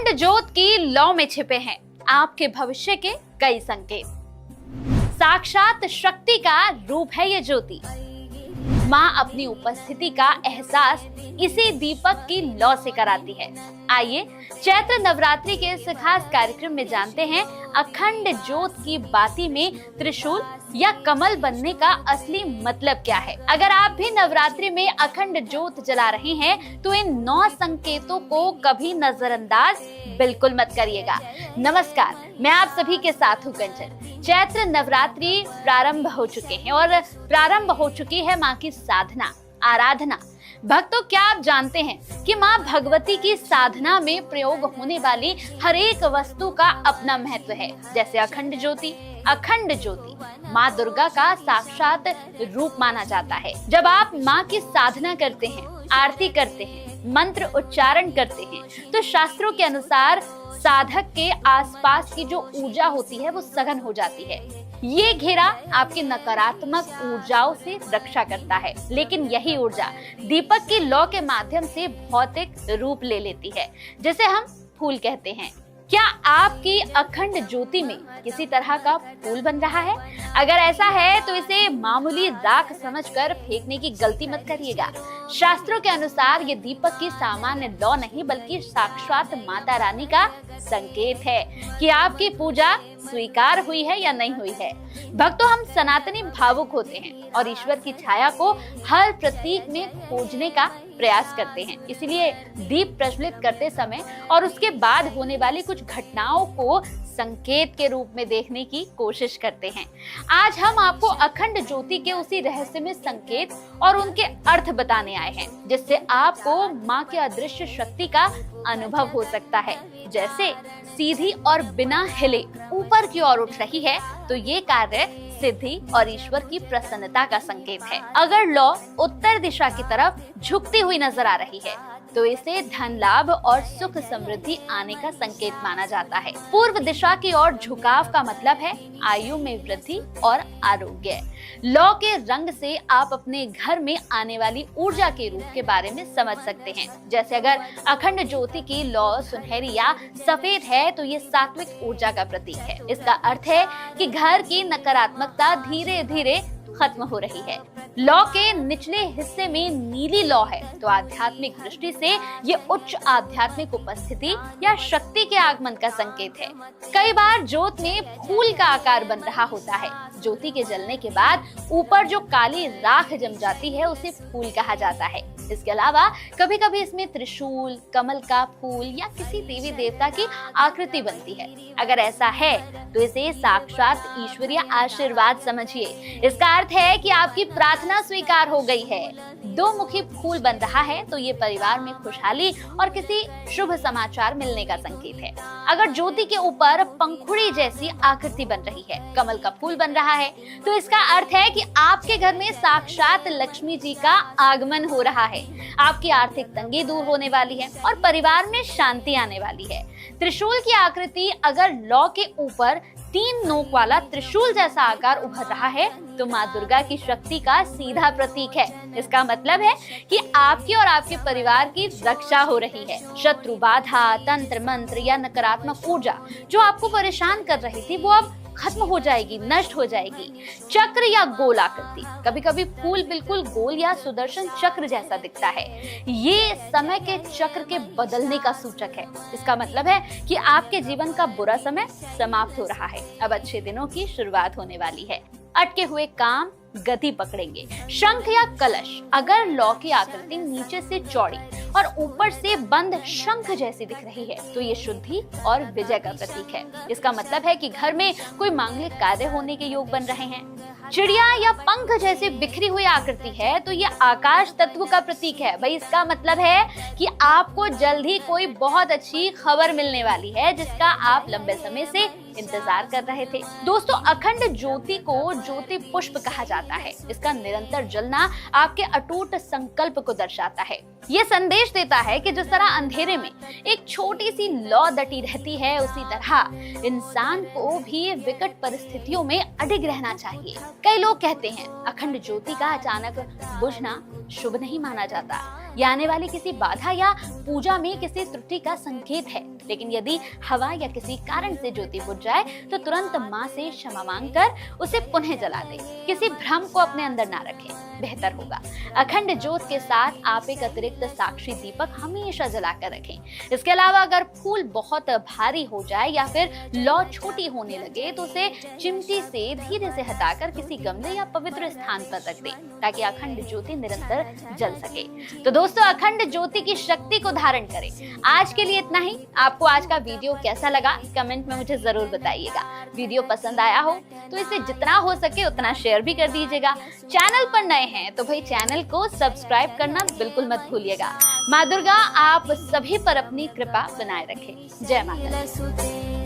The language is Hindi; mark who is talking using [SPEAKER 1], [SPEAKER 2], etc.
[SPEAKER 1] अखंड ज्योत की लौ में छिपे हैं आपके भविष्य के कई संकेत। साक्षात शक्ति का रूप है ये ज्योति। माँ अपनी उपस्थिति का एहसास इसी दीपक की लौ से कराती है। आइए चैत्र नवरात्रि के इस खास कार्यक्रम में जानते हैं अखंड ज्योत की बाती में त्रिशूल या कमल बनने का असली मतलब क्या है। अगर आप भी नवरात्रि में अखंड ज्योत जला रहे हैं तो इन 9 संकेतों को कभी नजरअंदाज बिल्कुल मत करिएगा। नमस्कार, मैं आप सभी के साथ हूँ कंचन। चैत्र नवरात्रि प्रारंभ हो चुके हैं और प्रारंभ हो चुकी है माँ की साधना, आराधना। भक्तों, क्या आप जानते हैं कि माँ भगवती की साधना में प्रयोग होने वाली हर एक वस्तु का अपना महत्व है। जैसे अखंड ज्योति माँ दुर्गा का साक्षात रूप माना जाता है। जब आप माँ की साधना करते हैं, आरती करते हैं, मंत्र उच्चारण करते हैं तो शास्त्रों के अनुसार साधक के आसपास की जो ऊर्जा होती है वो सघन हो जाती है। ये घेरा आपकी नकारात्मक ऊर्जाओं से रक्षा करता है, लेकिन यही ऊर्जा दीपक की लौ के माध्यम से भौतिक रूप ले लेती है, जिसे हम फूल कहते हैं। क्या आपकी अखंड ज्योति में किसी तरह का फूल बन रहा है? अगर ऐसा है तो इसे मामूली राख समझकर फेंकने की गलती मत करिएगा। शास्त्रों के अनुसार ये दीपक की सामान्य लौ नहीं बल्कि साक्षात माता रानी का संकेत है कि आपकी पूजा स्वीकार हुई है या नहीं हुई है। भक्तों, हम सनातनी भावुक होते हैं और ईश्वर की छाया को हर प्रतीक में खोजने का प्रयास करते हैं। इसलिए दीप प्रज्वलित करते समय और उसके बाद होने वाली कुछ घटनाओं को संकेत के रूप में देखने की कोशिश करते हैं। आज हम आपको अखंड ज्योति के उसी रहस्यमय संकेत और उनके अर्थ बताने आए हैं, जिससे आपको माँ के अदृश्य शक्ति का अनुभव हो सकता है। जैसे सीधी और बिना हिले ऊपर की ओर उठ रही है तो ये कार्य सिद्धि और ईश्वर की प्रसन्नता का संकेत है। अगर लौ उत्तर दिशा की तरफ झुकती हुई नजर आ रही है तो इसे धन लाभ और सुख समृद्धि आने का संकेत माना जाता है। पूर्व दिशा की ओर झुकाव का मतलब है आयु में वृद्धि और आरोग्य। लौ के रंग से आप अपने घर में आने वाली ऊर्जा के रूप के बारे में समझ सकते हैं। जैसे अगर अखंड ज्योति की लौ सुनहरी या सफेद है तो ये सात्विक ऊर्जा का प्रतीक है। इसका अर्थ है कि घर की नकारात्मकता धीरे धीरे खत्म हो रही है। लौ के निचले हिस्से में नीली लौ है तो आध्यात्मिक दृष्टि से ये उच्च आध्यात्मिक उपस्थिति या शक्ति के आगमन का संकेत है। कई बार ज्योत में फूल का आकार बन रहा होता है। ज्योति के जलने के बाद ऊपर जो काली राख जम जाती है उसे फूल कहा जाता है। इसके अलावा कभी कभी इसमें त्रिशूल, कमल का फूल या किसी देवी देवता की आकृति बनती है। अगर ऐसा है तो इसे साक्षात ईश्वरीय आशीर्वाद समझिए। इसका अर्थ है कि आपकी प्रार्थना स्वीकार हो गई है। 2 मुखी फूल बन रहा है तो ये परिवार में खुशहाली और किसी शुभ समाचार मिलने का संकेत है। अगर ज्योति के ऊपर पंखुड़ी जैसी आकृति बन रही है, कमल का फूल बन रहा है तो इसका अर्थ है कि आपके घर में साक्षात लक्ष्मी जी का आगमन हो रहा है। आपकी आर्थिक तंगी दूर होने वाली है और परिवार में शांति आने वाली है। त्रिशूल की आकृति अगर लौ के ऊपर 3 नोक वाला त्रिशूल जैसा आकार उभर रहा है तो माँ दुर्गा की शक्ति का सीधा प्रतीक है। इसका मतलब है कि आपकी और आपके परिवार की रक्षा हो रही है। शत्रु बाधा, तंत्र मंत्र या नकारात्मक ऊर्जा जो आपको परेशान कर रही थी वो अब खत्म हो जाएगी, नष्ट हो जाएगी। चक्र या गोल आकृति, कभी कभी फूल बिल्कुल गोल या सुदर्शन चक्र जैसा दिखता है। ये समय के चक्र के बदलने का सूचक है। इसका मतलब है कि आपके जीवन का बुरा समय समाप्त हो रहा है। अब अच्छे दिनों की शुरुआत होने वाली है। अटके हुए काम गति पकड़ेंगे। शंख या कलश, अगर लौ की आकृति नीचे से चौड़ी और ऊपर से बंद शंख जैसी दिख रही है तो ये शुद्धि और विजय का प्रतीक है। इसका मतलब है कि घर में कोई मांगलिक कार्य होने के योग बन रहे हैं। चिड़िया या पंख जैसे बिखरी हुई आकृति है तो ये आकाश तत्व का प्रतीक है। भाई, इसका मतलब है कि आपको जल्द ही कोई बहुत अच्छी खबर मिलने वाली है जिसका आप लंबे समय से इंतजार कर रहे थे। दोस्तों, अखंड ज्योति को ज्योति पुष्प कहा जाता है। इसका निरंतर जलना आपके अटूट संकल्प को दर्शाता है। ये संदेश देता है कि जिस तरह अंधेरे में एक छोटी सी लौ डटी रहती है उसी तरह इंसान को भी विकट परिस्थितियों में अडिग रहना चाहिए। कई लोग कहते हैं अखंड ज्योति का अचानक बुझना शुभ नहीं माना जाता। ये आने वाली किसी बाधा या पूजा में किसी त्रुटि का संकेत है। लेकिन यदि हवा या किसी कारण से ज्योति बुझ जाए तो तुरंत माँ से क्षमा मांगकर उसे पुनः जला दें। किसी भ्रम को अपने अंदर ना रखें, बेहतर होगा। अखंड ज्योत के साथ आप एक अतिरिक्त साक्षी दीपक हमेशा जलाकर रखें। इसके अलावा अगर फूल बहुत भारी हो जाए या फिर लौ छोटी होने लगे तो उसे चिमटी से धीरे से हटाकर किसी गमले या पवित्र स्थान पर रख दें, ताकि अखंड ज्योति निरंतर जल सके। तो दोस्तों, अखंड ज्योति की शक्ति को धारण करें। आज के लिए इतना ही। आपको आज का वीडियो कैसा लगा कमेंट में मुझे जरूर बताइएगा। वीडियो पसंद आया हो तो इसे जितना हो सके उतना शेयर भी कर दीजिएगा। चैनल पर नए हैं तो भाई चैनल को सब्सक्राइब करना बिल्कुल मत भूलिएगा। माँ दुर्गा आप सभी पर अपनी कृपा बनाए रखे। जय माता दी।